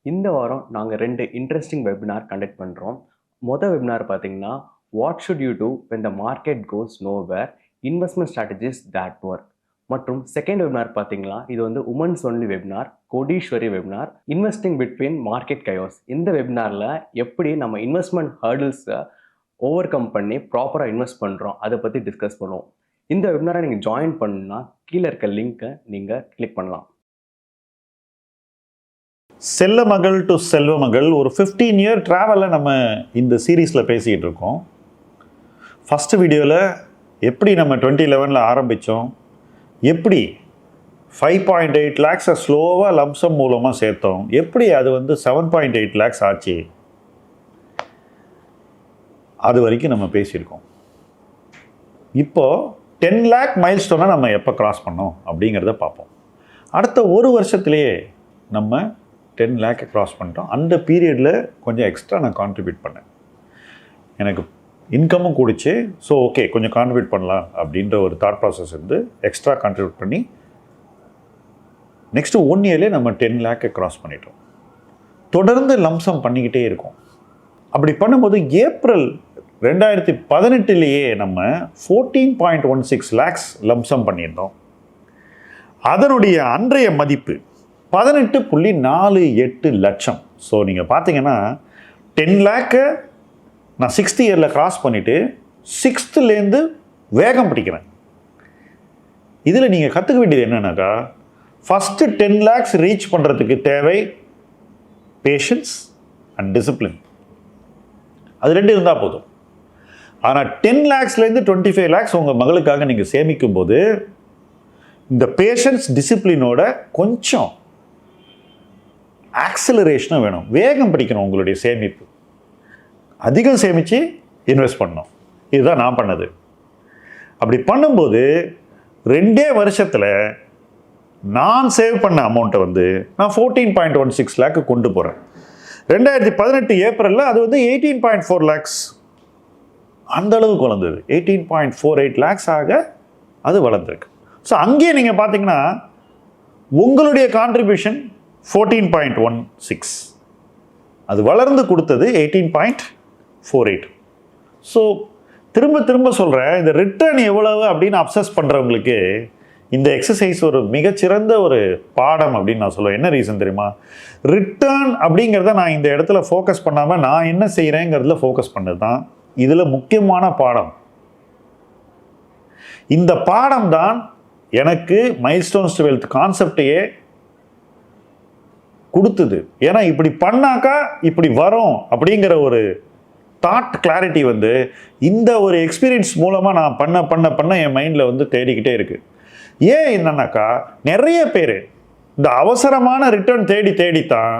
இந்த வாரம் நாங்கள் 2 இன்ட்ரெஸ்டிங் வெபினார் கண்டக்ட் பண்ணுறோம். வெபினார் பார்த்தீங்கன்னா, what should you do when the market goes nowhere, investment strategies that work. மற்றும் செகண்ட் வெபினார் பார்த்தீங்கன்னா, இது வந்து women's only webinar, Kodeeswari webinar, investing between market chaos. இந்த வெபினாரில் எப்படி நம்ம இன்வெஸ்ட்மெண்ட் ஹர்டில்ஸை ஓவர் கம் பண்ணி ப்ராப்பராக இன்வெஸ்ட் பண்ணுறோம் அதை பற்றி டிஸ்கஸ் பண்ணுவோம். இந்த வெபினாரை நீங்கள் ஜாயின் பண்ணணும்னா கீழே இருக்க லிங்க்கை நீங்கள் கிளிக் பண்ணலாம். செல்ல மகள் டு செல்வ மகள் ஒரு 15 இயர் ட்ராவலில் நம்ம இந்த சீரீஸில் பேசிக்கிட்டு இருக்கோம். ஃபஸ்ட்டு வீடியோவில் எப்படி நம்ம 2011 ஆரம்பித்தோம், எப்படி 5.8 lakhs ஸ்லோவாக லம்சம் மூலமாக சேர்த்தோம், எப்படி அது வந்து 7.8 lakhs ஆச்சு, அது வரைக்கும் நம்ம பேசியிருக்கோம். இப்போது 10 lakh மைல்ஸ்டோனை நம்ம எப்போ கிராஸ் பண்ணோம் அப்படிங்கிறத பார்ப்போம். அடுத்த ஒரு வருஷத்துலேயே நம்ம 10 lakh க்ராஸ் பண்ணிட்டோம். அந்த பீரியடில் கொஞ்சம் எக்ஸ்ட்ரா நான் கான்ட்ரிபியூட் பண்ணேன், எனக்கு இன்கமும் கூடிச்சு. ஸோ ஓகே, கொஞ்சம் கான்ட்ரிபியூட் பண்ணலாம் அப்படின்ற ஒரு தாட் ப்ராசஸ் இருந்து எக்ஸ்ட்ரா கான்ட்ரிபியூட் பண்ணி நெக்ஸ்ட்டு 1 இயர்லேயே நம்ம 10 lakh க்ராஸ் பண்ணிட்டோம். தொடர்ந்து லம்சம் பண்ணிக்கிட்டே இருக்கோம். அப்படி பண்ணும்போது ஏப்ரல் 2018 நம்ம 14.16 lakhs லம்சம் பண்ணியிருந்தோம். அதனுடைய அன்றைய மதிப்பு 18.48 லட்சம். ஸோ நீங்கள் பார்த்தீங்கன்னா 10 lakh நான் 6th இயரில் கிராஸ் பண்ணிவிட்டு 6th வேகம் பிடிக்கிறேன். இதில் நீங்கள் கற்றுக்க வேண்டியது என்னன்னாக்கா, ஃபஸ்ட்டு 10 lakhs ரீச் பண்ணுறதுக்கு தேவை பேஷன்ஸ் அண்ட் டிசிப்ளின். அது 2 இருந்தால் போதும். ஆனால் 10 lakhsலேருந்து 25 lakhs உங்கள் மகளுக்காக நீங்கள் சேமிக்கும் போது இந்த பேஷன்ஸ் டிசிப்ளினோட கொஞ்சம் ஆக்சிலரேஷனும் வேணும், வேகம் பிடிக்கணும். உங்களுடைய சேமிப்பு அதிகம் சேமித்து இன்வெஸ்ட் பண்ணணும். இதுதான் நான் பண்ணது. அப்படி பண்ணும்போது 2 வருஷத்தில் நான் சேவ் பண்ண அமௌண்ட்டை வந்து நான் 14.16 lakh கொண்டு போகிறேன். 2018 ஏப்ரலில் அது வந்து 18.4 lakhs அந்த அளவுக்கு வளர்ந்தது. 18.48 lakhs ஆக அது வளர்ந்துருக்கு. ஸோ அங்கேயே நீங்கள் பார்த்தீங்கன்னா உங்களுடைய கான்ட்ரிபியூஷன் 14.16, அது வளர்ந்து கொடுத்தது 18.48. ஸோ திரும்ப திரும்ப சொல்கிறேன், இந்த ரிட்டர்ன் எவ்வளவு அப்படின்னு அப்சஸ் பண்ணுறவங்களுக்கு இந்த எக்ஸசைஸ் ஒரு மிகச்சிறந்த ஒரு பாடம் அப்படின்னு நான் சொல்லுவேன். என்ன ரீசன் தெரியுமா? ரிட்டர்ன் அப்படிங்கிறத நான் இந்த இடத்துல ஃபோக்கஸ் பண்ணாமல் நான் என்ன செய்கிறேங்கிறதுல ஃபோக்கஸ் பண்ணது தான் இதில் முக்கியமான பாடம். இந்த பாடம் தான் எனக்கு மைல்ஸ்டோன்ஸ் டு வெல்த் கான்செப்டையே கொடுத்தது. ஏன்னா இப்படி பண்ணாக்கா இப்படி வரும் அப்படிங்கிற ஒரு தாட் கிளாரிட்டி வந்து இந்த ஒரு எக்ஸ்பீரியன்ஸ் மூலமாக நான் பண்ண பண்ண பண்ண என் மைண்டில் வந்து தேடிக்கிட்டே இருக்குது. ஏன் என்னன்னாக்கா, நிறைய பேர் இந்த அவசரமான ரிட்டர்ன் தேடி தேடித்தான்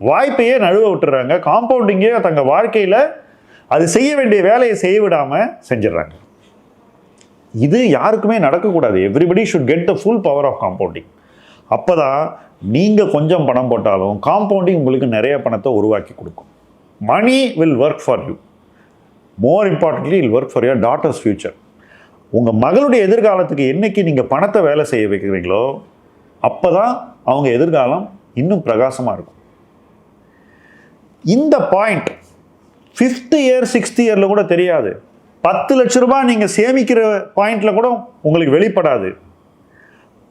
வாய்ப்பையே நழுவ விட்டுறாங்க. காம்பவுண்டிங்கே தங்கள் வாழ்க்கையில் அது செய்ய வேண்டிய வேலையை செய்ய விடாமல் செஞ்சிடறாங்க. இது யாருக்குமே நடக்கக்கூடாது. Everybody should get the full power of compounding. அப்போ தான் நீங்கள் கொஞ்சம் பணம் போட்டாலும் காம்பவுண்டிங் உங்களுக்கு நிறைய பணத்தை உருவாக்கி கொடுக்கும். Money will work for you. More importantly will work for your daughter's future. உங்கள் மகளுடைய எதிர்காலத்துக்கு என்றைக்கு நீங்கள் பணத்தை வேலை செய்ய வைக்கிறீங்களோ அப்போ தான் அவங்க எதிர்காலம் இன்னும் பிரகாசமாக இருக்கும். இந்த பாயிண்ட் 5th year 6th yearல கூட தெரியாது. 10 லட்ச ரூபாய் நீங்கள் சேமிக்கிற பாயிண்டில் கூட உங்களுக்கு வெளிப்படாது.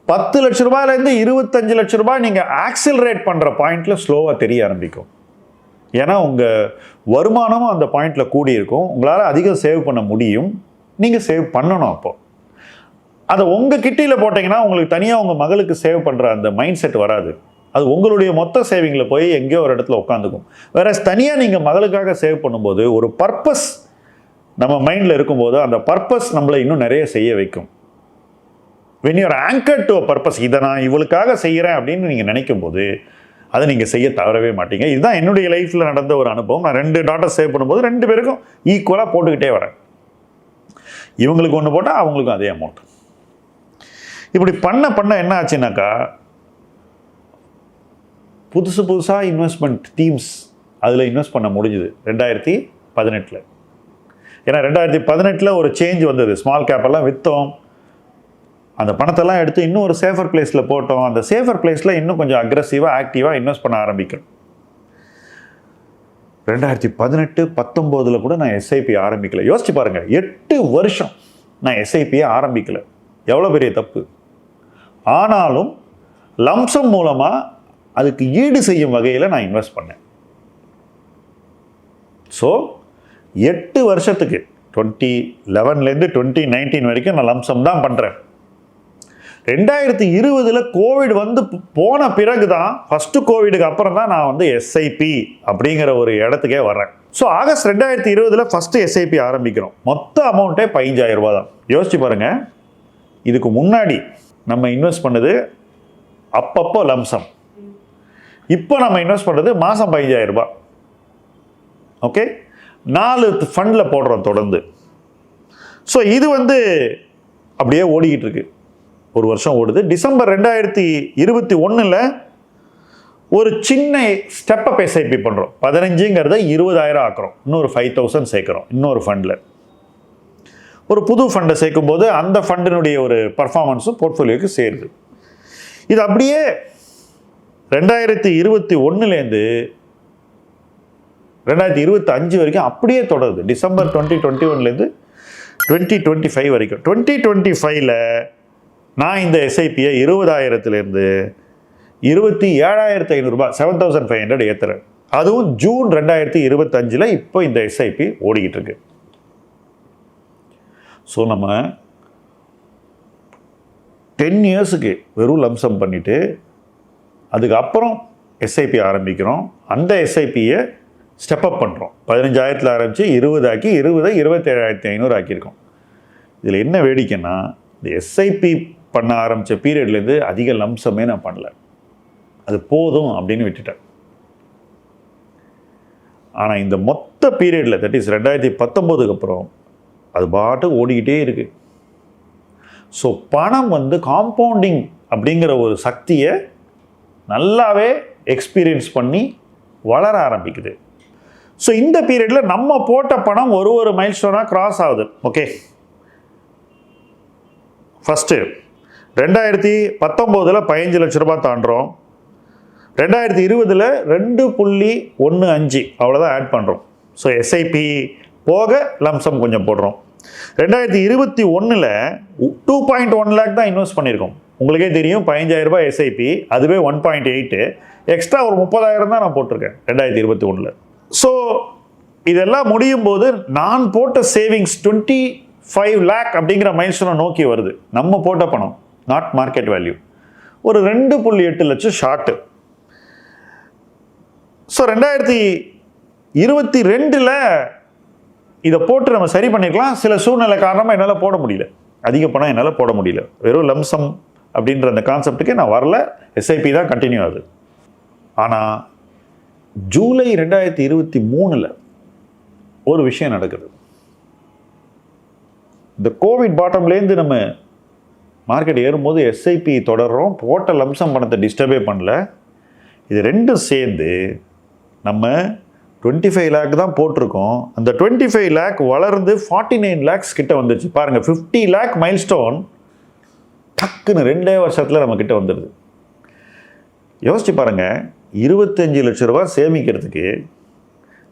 10 லட்ச ரூபாயிலேருந்து 25 லட்ச ரூபாய் நீங்கள் ஆக்சிலரேட் பண்ணுற பாயிண்டில் ஸ்லோவாக தெரிய ஆரம்பிக்கும். ஏன்னா உங்கள் வருமானமும் அந்த பாயிண்டில் கூடியிருக்கும். உங்களால் அதிகம் சேவ் பண்ண முடியும். நீங்கள் சேவ் பண்ணணும். அப்போது அதை உங்கள் கிட்டியில் போட்டிங்கன்னா உங்களுக்கு தனியாக உங்கள் மகளுக்கு சேவ் பண்ணுற அந்த மைண்ட் செட் வராது. அது உங்களுடைய மொத்த சேவிங்கில் போய் எங்கேயோ ஒரு இடத்துல உட்காந்துக்கும். வேற தனியாக நீங்கள் மகளுக்காக சேவ் பண்ணும்போது ஒரு பர்பஸ் நம்ம மைண்டில் இருக்கும்போது அந்த பர்பஸ் நம்மளை இன்னும் நிறைய செய்ய வைக்கும். when you are anchored to a purpose, இதை நான் இவளுக்காக செய்கிறேன் அப்படின்னு நீங்கள் நினைக்கும் போது அதை நீங்கள் செய்ய தவறவே மாட்டீங்க. இதுதான் என்னுடைய லைஃப்பில் நடந்த ஒரு அனுபவம். நான் 2 டாட்டர்ஸ் சேவ் பண்ணும்போது 2 பேருக்கும் ஈக்குவலாக போட்டுக்கிட்டே வரேன். இவங்களுக்கு ஒன்று போட்டால் அவங்களுக்கும் அதே அமௌண்ட். இப்படி பண்ண பண்ண என்ன ஆச்சுன்னாக்கா, புதுசாக இன்வெஸ்ட்மெண்ட் டீம்ஸ் அதில் இன்வெஸ்ட் பண்ண முடிஞ்சுது 2018. ஏன்னா 2018 ஒரு சேஞ்ச் வந்தது. ஸ்மால் கேப்பெல்லாம் விற்றோம், அந்த பணத்தெல்லாம் எடுத்து இன்னும் ஒரு சேஃபர் பிளேஸில் போட்டோம். அந்த சேஃபர் பிளேஸில் இன்னும் கொஞ்சம் அக்ரெசிவாக ஆக்டிவாக இன்வெஸ்ட் பண்ண ஆரம்பிக்கிறோம். 2018, 19 கூட நான் எஸ்ஐபி ஆரம்பிக்கல. யோசிச்சு பாருங்க, 8 வருஷம் நான் எஸ்ஐபியை ஆரம்பிக்கல. எவ்வளோ பெரிய தப்பு. ஆனாலும் லம்சம் மூலமாக அதுக்கு ஈடு செய்யும் வகையில் நான் இன்வெஸ்ட் பண்ணேன். ஸோ 8 வருஷத்துக்கு 2011 2019 வரைக்கும் நான் லம்சம் தான் பண்ணுறேன். 2020 கோவிட் வந்து போன பிறகு தான், ஃபஸ்ட்டு கோவிடுக்கு அப்புறம் தான் நான் வந்து எஸ்ஐபி அப்படிங்கிற ஒரு இடத்துக்கே வர்றேன். ஸோ ஆகஸ்ட் 2020 ஃபஸ்ட்டு எஸ்ஐபி ஆரம்பிக்கிறோம். மொத்த அமௌண்ட்டே 15,000 ரூபா தான். யோசிச்சு பாருங்கள், இதுக்கு முன்னாடி நம்ம இன்வெஸ்ட் பண்ணது அப்பப்போ லம்சம், இப்போ நம்ம இன்வெஸ்ட் பண்ணுறது மாதம் 15,000 ரூபாய். ஓகே, 4 ஃபண்டில் போடுறோம் தொடர்ந்து. ஸோ இது வந்து அப்படியே ஓடிக்கிட்டு இருக்கு. ஒரு வருஷம் ஓடுது. டிசம்பர் 2021 ஒரு சின்ன ஸ்டெப்பப் எஸ்ஐபி பண்ணுறோம். 15ங்கிறத 20,000 ஆக்குறோம். இன்னொரு 5,000 சேர்க்குறோம் இன்னொரு ஃபண்டில். ஒரு புது ஃபண்டை சேர்க்கும் போது அந்த ஃபண்டினுடைய ஒரு பர்ஃபார்மன்ஸும் போர்ட்ஃபோலியோக்கு சேருது. இது அப்படியே 2021 2025 வரைக்கும் அப்படியே தொடருது. டிசம்பர் 2021 2025 வரைக்கும். 2025 நான் இந்த எஸ்ஐபியை 20,000 27,500 ரூபாய் 7,500 ஏற்றுறேன். அதுவும் ஜூன் 2025 இப்போ இந்த எஸ்ஐபி ஓடிக்கிட்டு இருக்கு. ஸோ நம்ம 10 இயர்ஸுக்கு வெறும் லம்சம் பண்ணிவிட்டு அதுக்கப்புறம் எஸ்ஐபி ஆரம்பிக்கிறோம். அந்த எஸ்ஐபியை ஸ்டெப்அப் பண்ணுறோம். 15,000 ஆரம்பித்து 20 ஆக்கி 20 27,500 ஆக்கியிருக்கோம். இதில் என்ன வேடிக்கைன்னா, இந்த எஸ்ஐபி பண்ண ஆரம்பித்த பீரியட்லேருந்து அதிக லம்சமே நான் பண்ணல. அது போதும் அப்படின்னு விட்டுட்டேன். ஆனால் இந்த மொத்த பீரியடில், தட் இஸ் 2019 அப்புறம் அது பாட்டு ஓடிக்கிட்டே இருக்குது. ஸோ பணம் வந்து காம்பவுண்டிங் அப்படிங்கிற ஒரு சக்தியை நல்லாவே எக்ஸ்பீரியன்ஸ் பண்ணி வளர ஆரம்பிக்குது. ஸோ இந்த பீரியடில் நம்ம போட்ட பணம் ஒரு மைல்ஸ்டோனாக கிராஸ் ஆகுது. ஓகே, ஃபஸ்ட்டு 2019 15 லட்ச ரூபாய் தாண்டுறோம். 2020 2.15 அவ்வளோதான் ஆட் பண்ணுறோம். ஸோ எஸ்ஐபி போக லம்சம் கொஞ்சம் போடுறோம். 2021 2.1 லேக் தான் இன்வெஸ்ட் பண்ணியிருக்கோம். உங்களுக்கே தெரியும், 15,000 ரூபாய் எஸ்ஐபி, அதுவே 1.8, எக்ஸ்ட்ரா ஒரு 30,000 தான் நான் போட்டிருக்கேன் 2021. ஸோ இதெல்லாம் முடியும் போது நான் போட்ட சேவிங்ஸ் 25 லேக் அப்படிங்கிற மைல்ஸ்டோனை நோக்கி வருது. நம்ம போட்ட பணம், நாட் மார்க்கெட் வேல்யூ. ஒரு 2.8 லட்சம் ஷார்ட்டு. ஸோ 2022 இதை போட்டு நம்ம சரி பண்ணிக்கலாம். சில சூழ்நிலை காரணமாக என்னால் போட முடியல, அதிக பணம் என்னால் போட முடியல. வெறும் லம்சம் அப்படின்ற அந்த கான்செப்டுக்கே நான் வரல. எஸ்ஐபி தான் கண்டினியூ ஆகுது. ஆனால் ஜூலை 2023 ஒரு விஷயம் நடக்குது. இந்த கோவிட் பாட்டம்லேருந்து நம்ம மார்க்கெட் ஏறும்போது எஸ்ஐபி தொடர்றோம். போட்ட லம்சம் பணத்தை டிஸ்டர்பே பண்ணல. இது ரெண்டும் சேர்ந்து நம்ம 25 லேக் தான் போட்டிருக்கோம். அந்த 25 லேக் வளர்ந்து 49 லேக்ஸ் கிட்ட வந்துருச்சு. பாருங்கள், 50 லேக் மைல்ஸ்டோன் டக்குன்னு 2 வருஷத்தில் நம்ம கிட்ட வந்துடுது. யோசிச்சு பாருங்கள், 25 லட்ச ரூபா சேமிக்கிறதுக்கு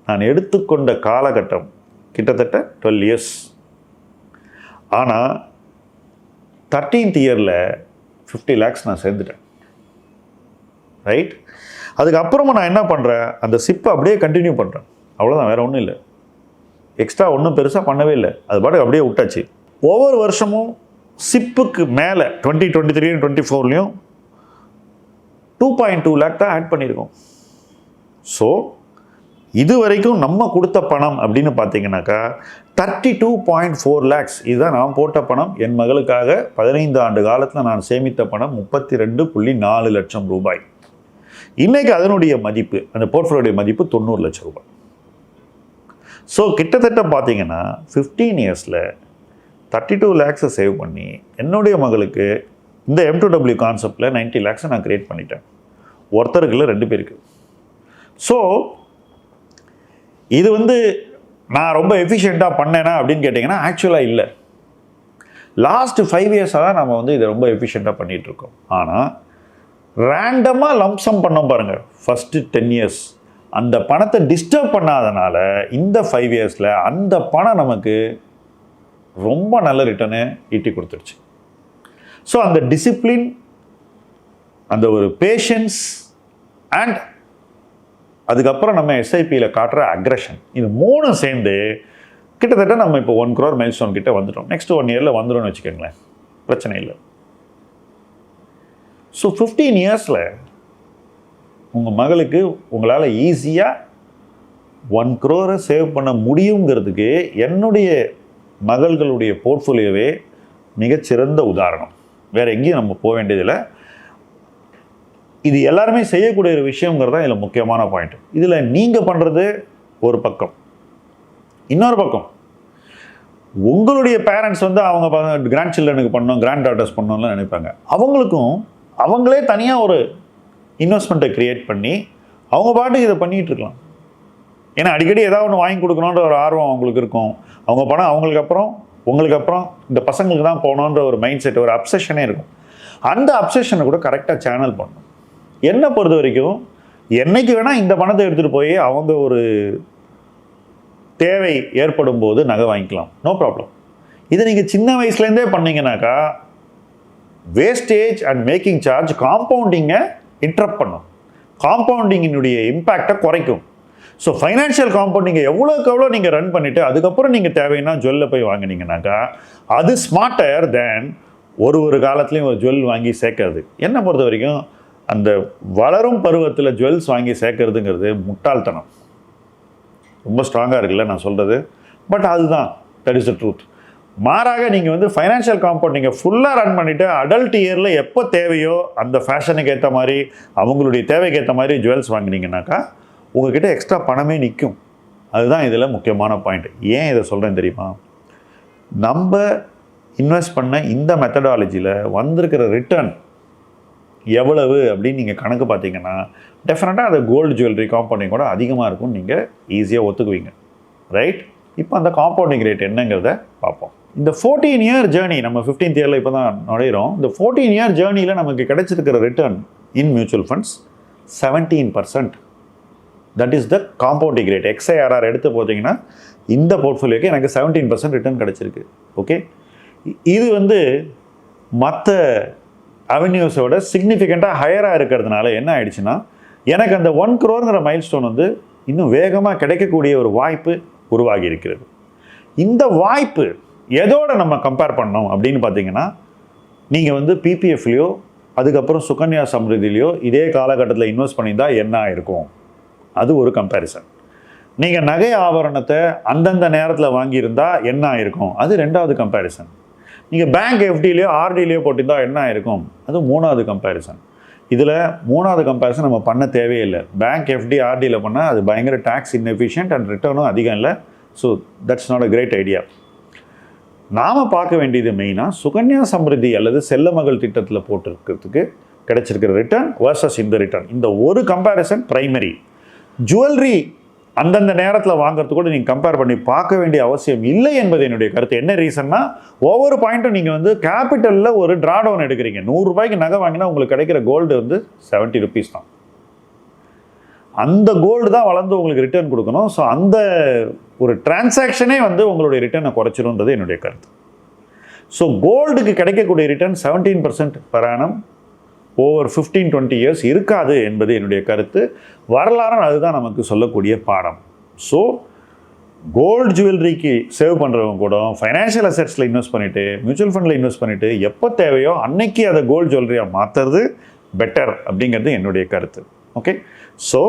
நான் எடுத்துக்கொண்ட காலகட்டம் கிட்டத்தட்ட 12 இயர்ஸ். ஆனால் 13th இயரில் 50 லேக்ஸ் நான் சேர்ந்துட்டேன். ரைட்? அதுக்கப்புறமா நான் என்ன பண்ணுறேன், அந்த சிப்பை அப்படியே கண்டினியூ பண்ணுறேன். அவ்வளோதான், வேறு ஒன்றும் இல்லை. எக்ஸ்ட்ரா ஒன்றும் பெருசாக பண்ணவே இல்லை. அது பாட்டுக்கு அப்படியே விட்டாச்சு. ஒவ்வொரு வருஷமும் சிப்புக்கு மேலே 2023 2024 2.2 லேக் தான் ஆட் பண்ணியிருக்கோம். ஸோ இது வரைக்கும் நம்ம கொடுத்த பணம் அப்படின்னு பார்த்தீங்கன்னாக்கா 32.4 லேக்ஸ். இதுதான் நான் போட்ட பணம். என் மகளுக்காக 15 ஆண்டு காலத்தில் நான் சேமித்த பணம் 32.4 லட்சம் ரூபாய். இன்றைக்கி அதனுடைய மதிப்பு, அந்த போர்ட்ஃபோலியோடைய மதிப்பு 90 லட்சம் ரூபாய். ஸோ கிட்டத்தட்ட பார்த்தீங்கன்னா 15 இயர்ஸில் 32 லேக்ஸை சேவ் பண்ணி என்னுடைய மகளுக்கு இந்த M2W கான்செப்டில் 90 லேக்ஸை நான் கிரியேட் பண்ணிட்டேன். ஒருத்தருக்கு இல்லை, 2 பேருக்கு. ஸோ இது வந்து நான் ரொம்ப எஃபிஷியண்ட்டாக பண்ணேனா அப்படின்னு கேட்டிங்கன்னா ஆக்சுவலாக இல்லை. லாஸ்ட் 5 இயர்ஸாக தான் நம்ம வந்து இதை ரொம்ப எஃபிஷியண்ட்டாக பண்ணிகிட்ருக்கோம். ஆனால் ரேண்டமாக லம்சம் பண்ணோம் பாருங்கள், ஃபஸ்ட்டு 10 இயர்ஸ், அந்த பணத்தை டிஸ்டர்ப் பண்ணாதனால இந்த 5 இயர்ஸில் அந்த பணம் நமக்கு ரொம்ப நல்ல ரிட்டர்னை ஈட்டி கொடுத்துருச்சு. ஸோ அந்த டிசிப்ளின், அந்த ஒரு பேஷன்ஸ் அண்ட் அதுக்கப்புறம் நம்ம எஸ்ஐபியில் காட்டுற அக்ரெஷன், இது 3 சேர்ந்து கிட்டத்தட்ட நம்ம இப்போ 1 crore மைல்ஸ்டோன் கிட்ட வந்துட்டோம். நெக்ஸ்ட் 1 இயரில் வந்துடும்னு வச்சுக்கோங்களேன், பிரச்சனை இல்லை. ஸோ 15 இயர்ஸில் உங்கள் மகளுக்கு உங்களால் ஈஸியாக 1 crore சேவ் பண்ண முடியுங்கிறதுக்கு என்னுடைய மகள்களுடைய போர்ட்ஃபோலியோவே மிகச்சிறந்த உதாரணம். வேறு எங்கேயும் நம்ம போக வேண்டியதில்லை. இது எல்லாருமே செய்யக்கூடிய ஒரு விஷயங்கிறது தான் இதில் முக்கியமான பாயிண்ட். இதில் நீங்கள் பண்ணுறது ஒரு பக்கம், இன்னொரு பக்கம் உங்களுடைய பேரண்ட்ஸ் வந்து அவங்க கிராண்ட் சில்ட்ரனுக்கு பண்ணணும், கிராண்ட் டாட்டர்ஸ் பண்ணணும்னு நினைப்பாங்க. அவங்களுக்கும் அவங்களே தனியாக ஒரு இன்வெஸ்ட்மெண்ட்டை க்ரியேட் பண்ணி அவங்க பாட்டுக்கு இதை பண்ணிகிட்டு இருக்கலாம். ஏன்னா அடிக்கடி ஏதாவது ஒன்று வாங்கி கொடுக்கணுன்ற ஒரு ஆர்வம் அவங்களுக்கு இருக்கும். அவங்க பணம் அவங்களுக்கு அப்புறம் உங்களுக்கு அப்புறம் இந்த பசங்களுக்கு தான் போகணுன்ற ஒரு மைண்ட் செட், ஒரு அப்சஷனே இருக்கும். அந்த அப்சஷனை கூட கரெக்டாக சேனல் பண்ணணும். என்னை பொறுத்த வரைக்கும் என்னைக்கு வேணால் இந்த பணத்தை எடுத்துகிட்டு போய் அவங்க ஒரு தேவை ஏற்படும் போது நகை வாங்கிக்கலாம், நோ ப்ராப்ளம். இதை நீங்கள் சின்ன வயசுலேருந்தே பண்ணிங்கனாக்கா வேஸ்டேஜ் அண்ட் மேக்கிங் சார்ஜ் காம்பவுண்டிங்கை இன்ட்ரப்ட் பண்ணும், காம்பவுண்டிங்கினுடைய இம்பேக்டை குறைக்கும். ஸோ ஃபைனான்ஷியல் காம்பவுண்டிங்கை எவ்வளோக்கு எவ்வளோ நீங்கள் ரன் பண்ணிவிட்டு அதுக்கப்புறம் நீங்கள் தேவைன்னா ஜுவல்ல போய் வாங்கினீங்கனாக்கா அது ஸ்மார்ட்டர் தேன் ஒரு காலத்துலேயும் ஒரு ஜுவல் வாங்கி சேர்க்கறது. என்னை பொறுத்த வரைக்கும் அந்த வளரும் பருவத்தில் ஜுவல்ஸ் வாங்கி சேர்க்கறதுங்கிறது முட்டாள்தனம். ரொம்ப ஸ்ட்ராங்காக இருக்குல்ல நான் சொல்கிறது, பட் அதுதான் தட் இஸ் த ட்ரூத். மாறாக நீங்கள் வந்து ஃபைனான்ஷியல் காம்பவுண்ட் நீங்கள் ஃபுல்லாக ரன் பண்ணிவிட்டு அடல்ட் இயரில் எப்போ தேவையோ அந்த ஃபேஷனுக்கு ஏற்ற மாதிரி அவங்களுடைய தேவைக்கு ஏற்ற மாதிரி ஜுவல்ஸ் வாங்கினீங்கன்னாக்கா உங்கள்கிட்ட எக்ஸ்ட்ரா பணமே நிற்கும். அதுதான் இதில் முக்கியமான பாயிண்ட். ஏன் இதை சொல்கிறேன் தெரியுமா? நம்ம இன்வெஸ்ட் பண்ண இந்த மெத்தடாலஜியில் வந்திருக்கிற ரிட்டர்ன் எவ்வளவு அப்படின்னு நீங்கள் கணக்கு பார்த்தீங்கன்னா டெஃபினட்டாக அது கோல்டு ஜுவல்லரி காம்பவுண்டிங் கூட அதிகமாக இருக்கும்னு நீங்கள் ஈஸியாக ஒத்துக்குவீங்க, ரைட்? இப்போ அந்த காம்பவுண்டிங் ரேட் என்னங்கிறத பார்ப்போம். இந்த 14 இயர் ஜேர்னி, நம்ம 15th இயரில் இப்போ தான் நுழையிறோம். இந்த 14 இயர் ஜேர்னியில் நமக்கு கிடைச்சிருக்கிற return in mutual funds 17%. That is the compounding rate. XIRR எடுத்து போட்டிங்கன்னா இந்த போர்ட்ஃபோலியோக்கு எனக்கு 17% ரிட்டர்ன் கிடச்சிருக்கு. ஓகே, இது வந்து மற்ற அவென்யூஸோட சிக்னிஃபிகண்ட்டாக ஹையராக இருக்கிறதுனால என்ன ஆயிடுச்சுன்னா எனக்கு அந்த 1 crore மைல்ஸ்டோன் வந்து இன்னும் வேகமாக கிடைக்கக்கூடிய ஒரு வாய்ப்பு உருவாகி இருக்கிறது. இந்த வாய்ப்பு எதோட நம்ம கம்பேர் பண்ணோம் அப்படின்னு பார்த்தீங்கன்னா நீங்கள் வந்து பிபிஎஃப்லையோ அதுக்கப்புறம் சுகன்யா சம்ருதிலையோ இதே காலகட்டத்தில் இன்வெஸ்ட் பண்ணியிருந்தா என்ன ஆயிருக்கும், அது ஒரு கம்பேரிசன். நீங்கள் நகை ஆபரணத்தை அந்தந்த நேரத்தில் வாங்கியிருந்தா என்ன ஆயிருக்கும், அது 2வது கம்பேரிசன். நீங்கள் பேங்க் எஃப்டிலையோ ஆர்டிலையோ போட்டிருந்தா என்ன ஆயிருக்கும், அது 3வது கம்பேரிசன். இதில் 3வது கம்பேரிசன் நம்ம பண்ண தேவையில்லை. பேங்க் எஃப்டி ஆர்டியில் பண்ணால் அது பயங்கர டேக்ஸ் இன்எஃபிஷியன்ட் அண்ட் ரிட்டர்னும் அதிகம் இல்லை. So that's not a great idea. நாம் பார்க்க வேண்டியது மெயினாக சுகன்யா சம்ருதி அல்லது செல்ல மகள் திட்டத்தில் போட்டிருக்கிறதுக்கு கிடைச்சிருக்கிற ரிட்டர்ன் வர்சஸ் இந்த ரிட்டர்ன். இந்த ஒரு கம்பேரிசன் பிரைமரி. ஜுவல்லரி அந்தந்த நேரத்தில் வாங்குறது கூட நீங்கள் கம்பேர் பண்ணி பார்க்க வேண்டிய அவசியம் இல்லை என்பது என்னுடைய கருத்து. என்ன ரீசன்னா ஒவ்வொரு பாயிண்ட்டும் நீங்கள் வந்து கேபிட்டலில் ஒரு ட்ராடவுன் எடுக்கிறீங்க. 100 ரூபாய்க்கு நகை வாங்கினா உங்களுக்கு கிடைக்கிற கோல்டு வந்து 70 rupees தான். அந்த கோல்டு தான் வளர்ந்து உங்களுக்கு ரிட்டர்ன் கொடுக்கணும். ஸோ அந்த ஒரு டிரான்சாக்ஷனே வந்து உங்களுடைய ரிட்டர்னை குறைச்சிருன்றது என்னுடைய கருத்து. ஸோ கோல்டுக்கு கிடைக்கக்கூடிய return 17% per annum over 15-20 years இருக்காது என்பது என்னுடைய கருத்து. வரலாறு அதுதான் நமக்கு சொல்லக்கூடிய பாடம். ஸோ கோல்டு ஜுவல்லரிக்கு சேவ் பண்ணுறவங்க கூட ஃபைனான்ஷியல் அசெட்ஸில் இன்வெஸ்ட் பண்ணிவிட்டு மியூச்சுவல் ஃபண்டில் இன்வெஸ்ட் பண்ணிவிட்டு எப்போ தேவையோ அன்னைக்கு அதை கோல்டு ஜுவல்லரியாக மாற்றுறது பெட்டர் அப்படிங்கிறது என்னுடைய கருத்து. ஓகே, ஸோ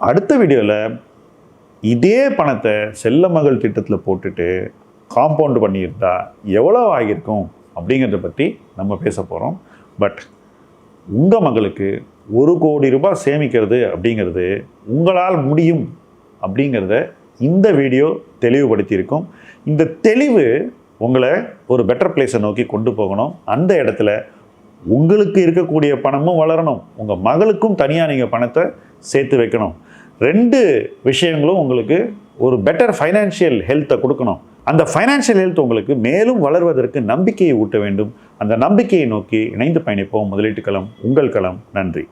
அடுத்த வீடியோவில் இதே பணத்தை செல்ல மகள் திட்டத்தில் போட்டுட்டு காம்பவுண்ட் பண்ணியிருந்தா எவ்வளோ ஆகியிருக்கும் அப்படிங்கிறத பற்றி நம்ம பேச போகிறோம். பட் உங்கள் மகளுக்கு 1 கோடி ரூபாய் சேமிக்கிறது அப்படிங்கிறது உங்களால் முடியும் அப்படிங்கிறத இந்த வீடியோ தெளிவுபடுத்தியிருக்கும். இந்த தெளிவு உங்களை ஒரு பெட்டர் பிளேஸை நோக்கி கொண்டு போகணும். அந்த இடத்துல உங்களுக்கு இருக்கக்கூடிய பணமும் வளரணும், உங்கள் மகளுக்கும் தனியாக நீங்கள் பணத்தை சேர்த்து வைக்கணும். 2 விஷயங்களும் உங்களுக்கு ஒரு பெட்டர் ஃபைனான்ஷியல் ஹெல்த்தை கொடுக்கணும். அந்த ஃபைனான்ஷியல் ஹெல்த் உங்களுக்கு மேலும் வளர்வதற்கு நம்பிக்கையை ஊட்ட வேண்டும். அந்த நம்பிக்கையை நோக்கி இணைந்து பயணிப்போம். முதலீட்டு களம் உங்கள் களம். நன்றி.